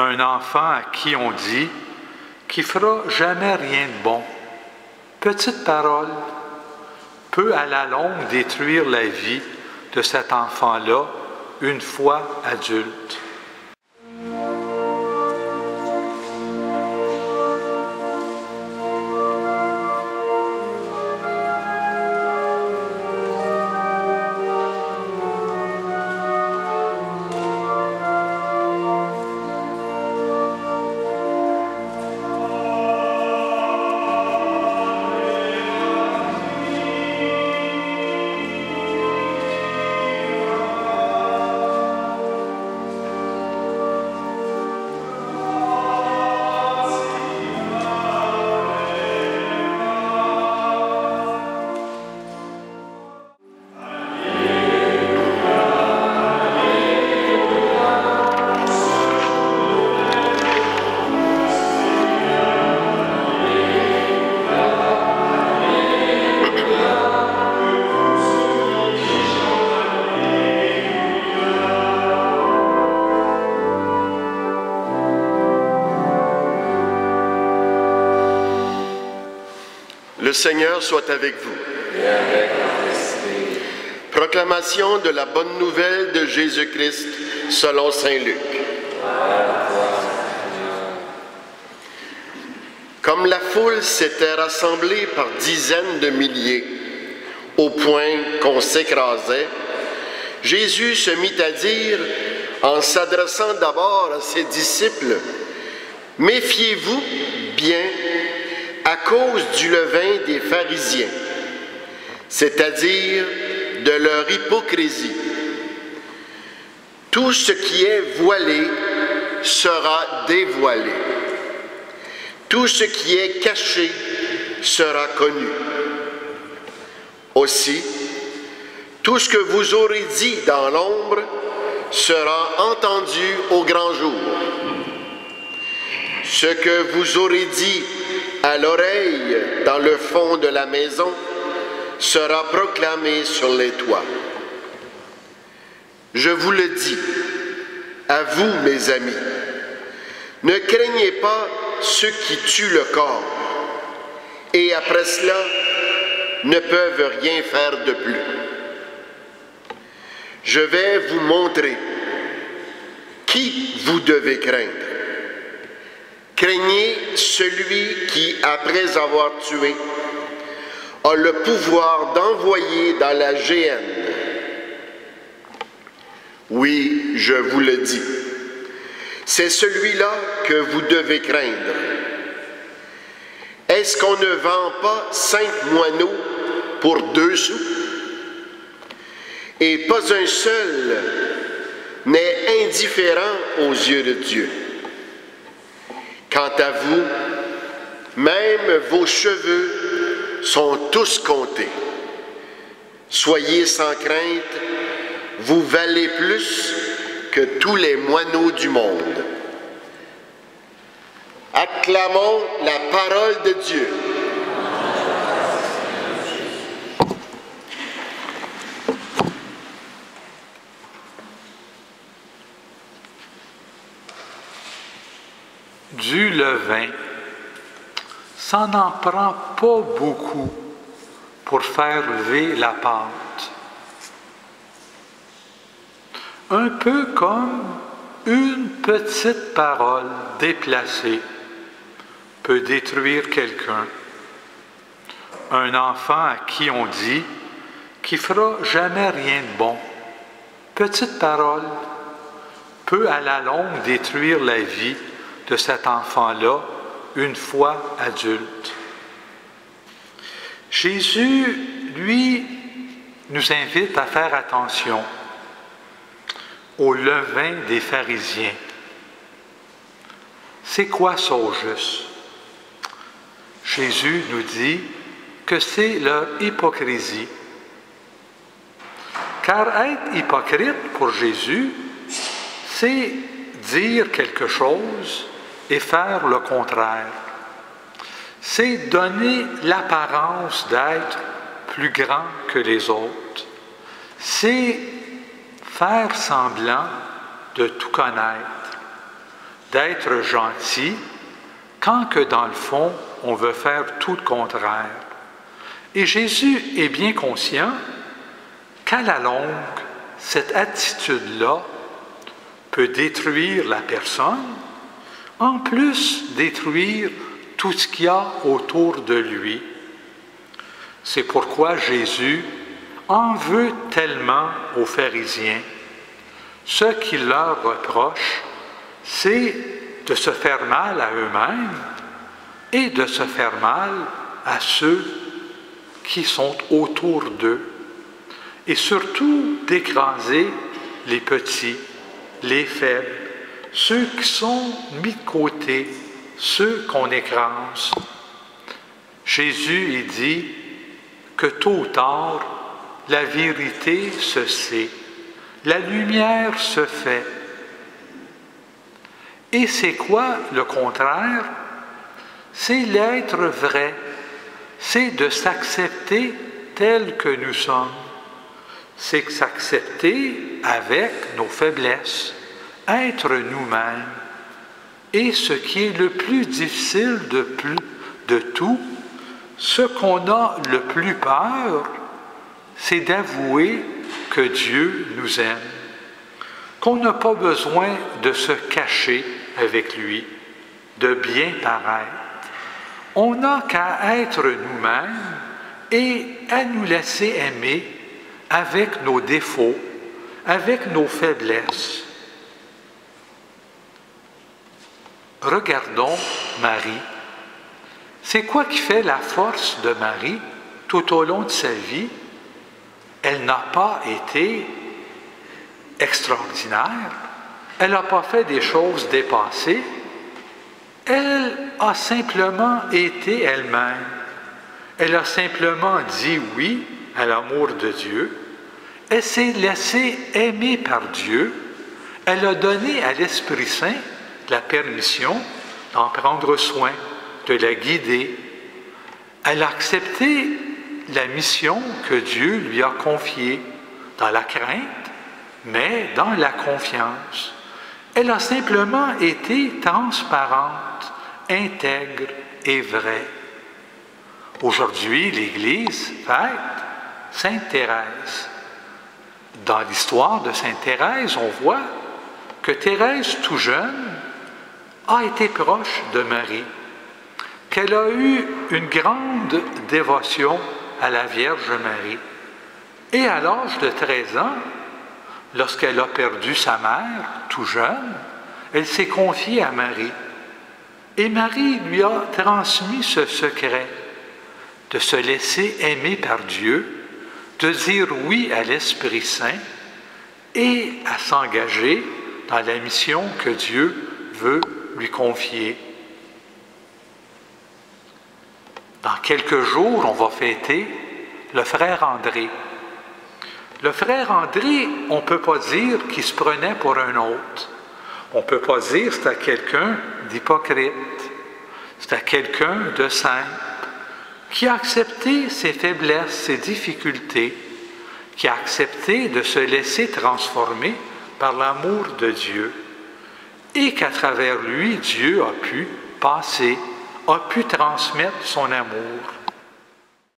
un enfant à qui on dit qu'il ne fera jamais rien de bon. Petite parole peut à la longue détruire la vie de cet enfant-là une fois adulte. Le Seigneur soit avec vous. Et avec ton esprit. Proclamation de la bonne nouvelle de Jésus-Christ selon saint Luc. Comme la foule s'était rassemblée par dizaines de milliers, au point qu'on s'écrasait, Jésus se mit à dire, en s'adressant d'abord à ses disciples, « Méfiez-vous bien à cause du levain des pharisiens, c'est-à-dire de leur hypocrisie. Tout ce qui est voilé sera dévoilé. Tout ce qui est caché sera connu. Aussi, tout ce que vous aurez dit dans l'ombre sera entendu au grand jour. Ce que vous aurez dit à l'oreille dans le fond de la maison sera proclamé sur les toits. Je vous le dis, à vous, mes amis, ne craignez pas ceux qui tuent le corps, et après cela, ne peuvent rien faire de plus. Je vais vous montrer qui vous devez craindre. Craignez celui qui, après avoir tué, a le pouvoir d'envoyer dans la géhenne. Oui, je vous le dis, c'est celui-là que vous devez craindre. Est-ce qu'on ne vend pas 5 moineaux pour 2 sous? Et pas un seul n'est indifférent aux yeux de Dieu. Quant à vous, même vos cheveux sont tous comptés. Soyez sans crainte, vous valez plus que tous les moineaux du monde. Acclamons la parole de Dieu. Du levain, ça n'en prend pas beaucoup pour faire lever la pâte. Un peu comme une petite parole déplacée peut détruire quelqu'un. Un enfant à qui on dit qu'il ne fera jamais rien de bon. Petite parole peut à la longue détruire la vie de cet enfant-là une fois adulte. Jésus, lui, nous invite à faire attention au levain des pharisiens. C'est quoi ça au juste? Jésus nous dit que c'est leur hypocrisie. Car être hypocrite pour Jésus, c'est dire quelque chose et faire le contraire. C'est donner l'apparence d'être plus grand que les autres. C'est faire semblant de tout connaître, d'être gentil, quand que dans le fond, on veut faire tout le contraire. Et Jésus est bien conscient qu'à la longue, cette attitude-là peut détruire la personne, en plus détruire tout ce qu'il y a autour de lui. C'est pourquoi Jésus en veut tellement aux pharisiens. Ce qu'il leur reproche, c'est de se faire mal à eux-mêmes et de se faire mal à ceux qui sont autour d'eux. Et surtout d'écraser les petits, les faibles, ceux qui sont mis de côté, ceux qu'on écrase. Jésus, il dit que tôt ou tard, la vérité se sait, la lumière se fait. Et c'est quoi le contraire? C'est l'être vrai, c'est de s'accepter tel que nous sommes. C'est s'accepter avec nos faiblesses, être nous-mêmes. Et ce qui est le plus difficile de tout, ce qu'on a le plus peur, c'est d'avouer que Dieu nous aime, qu'on n'a pas besoin de se cacher avec lui, de bien paraître. On n'a qu'à être nous-mêmes et à nous laisser aimer avec nos défauts, avec nos faiblesses. Regardons Marie. C'est quoi qui fait la force de Marie tout au long de sa vie? Elle n'a pas été extraordinaire, elle n'a pas fait des choses dépassées, elle a simplement été elle-même. Elle a simplement dit oui à l'amour de Dieu, elle s'est laissée aimer par Dieu, elle a donné à l'Esprit Saint la permission d'en prendre soin, de la guider. Elle a accepté la mission que Dieu lui a confiée dans la crainte, mais dans la confiance. Elle a simplement été transparente, intègre et vraie. Aujourd'hui, l'Église fête Sainte Thérèse. Dans l'histoire de Sainte Thérèse, on voit que Thérèse, tout jeune, a été proche de Marie, qu'elle a eu une grande dévotion à la Vierge Marie. Et à l'âge de 13 ans, lorsqu'elle a perdu sa mère, tout jeune, elle s'est confiée à Marie. Et Marie lui a transmis ce secret de se laisser aimer par Dieu, de dire oui à l'Esprit Saint et à s'engager dans la mission que Dieu veut lui confier. Dans quelques jours, on va fêter le frère André. Le frère André, on ne peut pas dire qu'il se prenait pour un autre. On ne peut pas dire que c'était quelqu'un d'hypocrite. C'était quelqu'un de simple, qui a accepté ses faiblesses, ses difficultés, qui a accepté de se laisser transformer par l'amour de Dieu, et qu'à travers lui, Dieu a pu passer, a pu transmettre son amour.